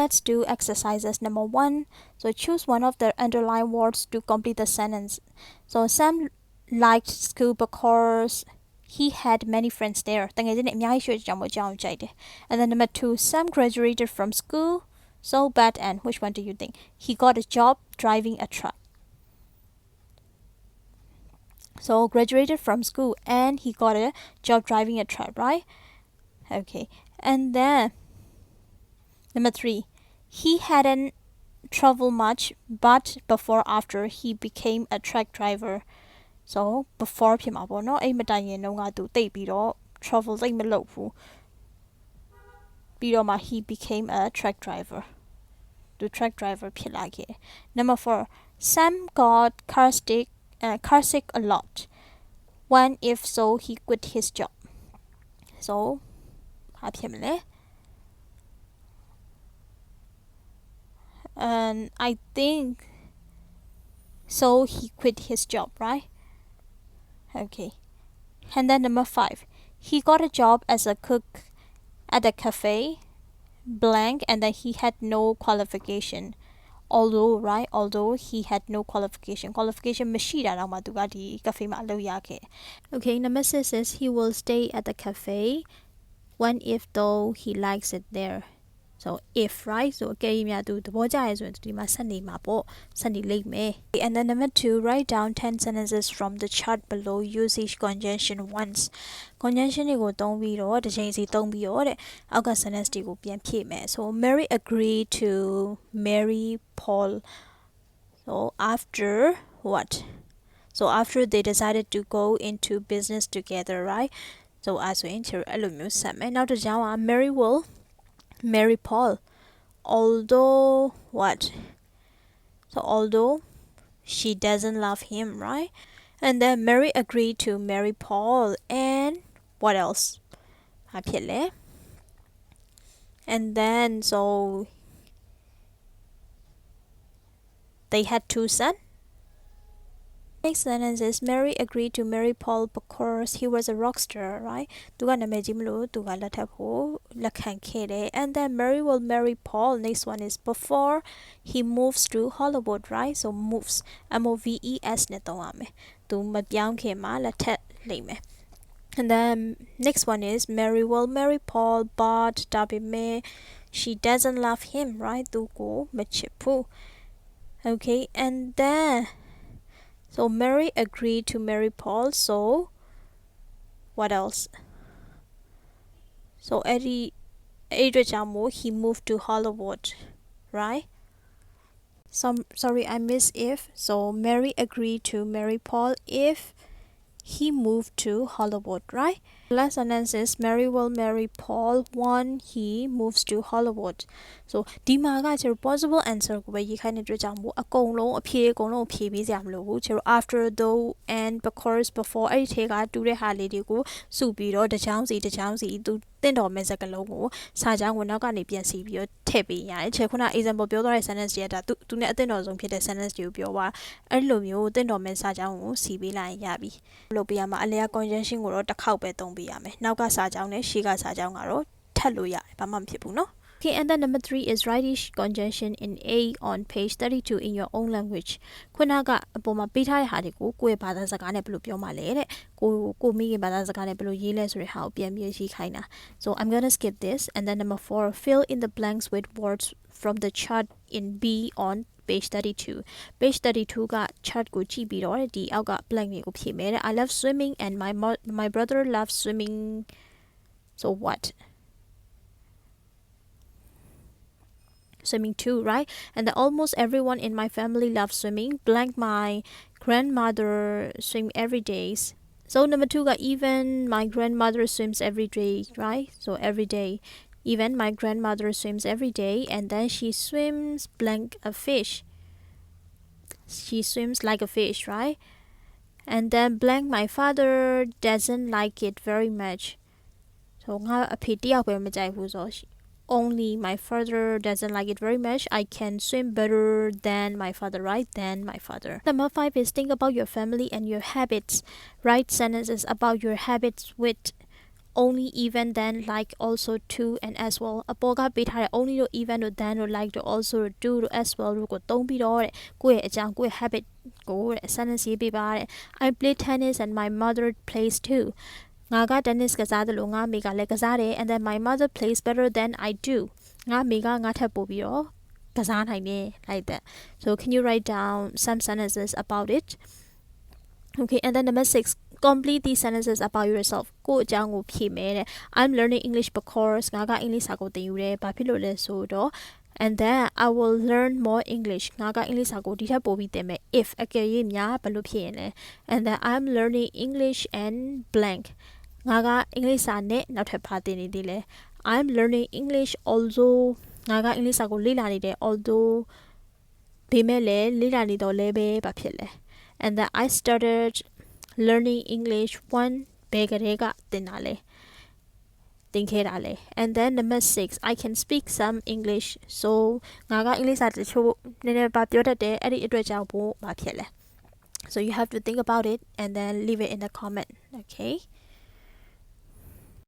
Let's do exercises number 1. So choose one of the underlined words to complete the sentence. So Sam liked school because he had many friends there. And then number 2, Sam graduated from school. So bad, and which one do you think? He got a job driving a truck. So graduated from school and he got a job driving a truck, right? Okay. And then number 3, he hadn't traveled much, but before after he became a truck driver. So before ဖြစ်မှာပေါ့နော် အဲ့မတိုင်ခင်တုန်းကသူတိတ်ပြီးတော့ travel တိတ်မလုပ်ဘူးပြီးတော့မှ he became a truck driver သူ truck driver ဖြစ်လာခဲ့တယ် Number 4, Sam got car sick a lot. When if so he quit his job. So ဘာဖြစ်မလဲ and I think so he quit his job, right? Okay. And then number 5, he got a job as a cook at a cafe blank, and then he had no qualification. Although he had no qualification မရှိတာတော့မှသူကဒီ cafe မှာအလုပ်ရခဲ့ Okay, number 6 says he will stay at the cafe when if though he likes it there. So if, right? So အကယ်၍များသူသဘောကျရဲဆိုရင်ဒီမှာဆက်နေမှာပေါ့ဆက်နေလိမ့်မယ် And then number 2, write down 10 sentences from the chart below. Use each conjunction once. Conjunction တွေကိုသုံးပြီးတော့တစ်ချိန်စီသုံးပြီးတော့တဲ့အောက်က sentence တွေကိုပြန်ဖြည့်မယ် So Mary agreed to marry Paul. So after what? So after they decided to go into business together, right? So အဲ့ဆိုရင်အဲ့လိုမျိုးဆက်မယ်နောက်တစ်ကြောင်းက Mary will marry Paul, although what? So although she doesn't love him, right? And then Mary agreed to marry Paul, and what else? And then so they had 2 sons. Next sentence is Mary agreed to marry Paul because he was a rock star, right? သူကနာမည်ကြီးမလို့သူကလက်ထပ်ဖို့လက်ခံခဲ့တယ် And then Mary will marry Paul. Next one is before he moves to Hollywood, right? So moves, M-O-V-E-S နဲ့သုံးရမယ်သူမပြောင်းခင်မှာလက်ထပ်လိမ့်မယ် And then next one is Mary will marry Paul, but ဒါပေမဲ့ she doesn't love him, right? သူကိုမချစ်ဘူး Okay, and then so Mary agreed to marry Paul, so what else? So Eddie Jamo, he moved to Hollywood, right? Sorry, I missed if. So Mary agreed to marry Paul if he moved to Hollywood, right? Last sentence is Mary will marry Paul when he moves to Hollywood. So ဒီမှာကကျတော့ possible answer ကိုပဲရေးခိုင်းတဲ့အတွက်ကြောင့်မို့အကုန်လုံးအဖြေပေးစရာမလိုဘူးကျတော့ after though and because before အဲ့ဒီထဲကတူတဲ့ဟာလေးတွေကိုစုပြီးတော့တစ်ချောင်းစီသူတင့်တော်မဲ့စကားလုံးကိုစာကြောင်းကိုနောက်ကနေပြန်စီပြီးတော့ထည့်ပေးရတယ်ခြေခုန example ပြောသွားတဲ့ sentence တွေကဒါသူနဲ့အသင့်တော်ဆုံးဖြစ်တဲ့ sentence တွေကိုပြောပါအဲ့လိုမျိုးတင့်တော်မဲ့စာကြောင်းကိုစီပေးလိုက်ရင်ရပြီလုပ်ပေးရမှာအလျာ conjunction ကိုတော့တစ်ခေါက်ပဲသုံးပေးရမယ်နောက်ကစာကြောင်းနဲ့ရှေ့ကစာကြောင်းကတော့ထပ်လို့ရတယ်ဘာမှမဖြစ်ဘူးเนาะOkay, and then number 3 is write each conjunction in A on page 32 in your own language. ခုနကအပေါ်မှာပေးထားတဲ့ဟာတွေကိုကိုယ့်ရဲ့ဘာသာစကားနဲ့ဘယ်လိုပြောမှလဲတဲ့ကိုမိရဲ့ဘာသာစကားနဲ့ဘယ်လိုရေးလဲဆိုတဲ့ဟာကိုပြန်ပြီးရေးခိုင်းတာ So I'm going to skip this. And then number 4, fill in the blanks with words from the chart in B on page 32. Page 32က chart ကိုကြည့်ပြီးတော့ဒီအောက်က blank တွေကိုဖြည့်မယ်တဲ့ I love swimming and my brother loves swimming. So what? Swimming too, right? And then almost everyone in my family loves swimming. Blank, my grandmother swim every day. So number 2 got even my grandmother swims every day, right? So every day. Even my grandmother swims every day, and then she swims blank a fish. She swims like a fish, right? And then blank my father doesn't like it very much. So ငါအဖေတယောက်ပဲမကြိုက်ဘူးဆိုonly my father doesn't like it very much. I can swim better than my father, right? Than my father. Number 5 is think about your family and your habits. Write sentences about your habits with only even then like also to and as well အပေါ်ကပေးထားတဲ့ only တို့ even တို့ then တို့ like တို့ also တို့ to တို့ as well တို့ကိုသုံးပြီးတော့တဲ့ကိုယ့်ရဲ့အကြောင်းကိုယ့်ရဲ့ habit ကိုတဲ့ sentence ရေးပေးပါတဲ့ I play tennis and my mother plays too ငါက tennis ကစားတယ်လို့ငါအမေကလည်းကစားတယ် and then my mother plays better than I do ငါအမေကငါထက်ပိုပြီးတော့ကစားနိုင်တယ် like that. So can you write down some sentences about it? Okay, and then number 6, complete these sentences about yourself. ကိုယ့်အကြောင်းကိုဖြည့်မယ်တဲ့ I'm learning English because ငါက English စာကိုသင်ယူတယ်ဘာဖြစ်လို့လဲဆိုတော့ and then I will learn more English ငါက English စာကိုဒီထက်ပိုပြီးသင်မယ် if အကယ်၍များဘယ်လိုဖြစ်ရင်လဲ and then I'm learning English and blank ငါက English စာနဲ့နောက်ထပ်ဘာသင်နေသေးလဲ I'm learning English although ငါက English စာကိုလေ့လာနေတယ် although ဘေးမဲ့လည်းလေ့လာနေတော့လည်းပဲဘာဖြစ်လဲ and then I started learning English one ဘယ်ကလေးကသင်တာလဲသင်ခဲ့တာလဲ and then number 6 I can speak some English so ငါက English စာတချို့နည်းနည်းပါပြောတတ်တယ်အဲ့ဒီအတွက်ကြောင့်ဘာဖြစ်လဲ so you have to think about it and then leave it in the comment. Okay.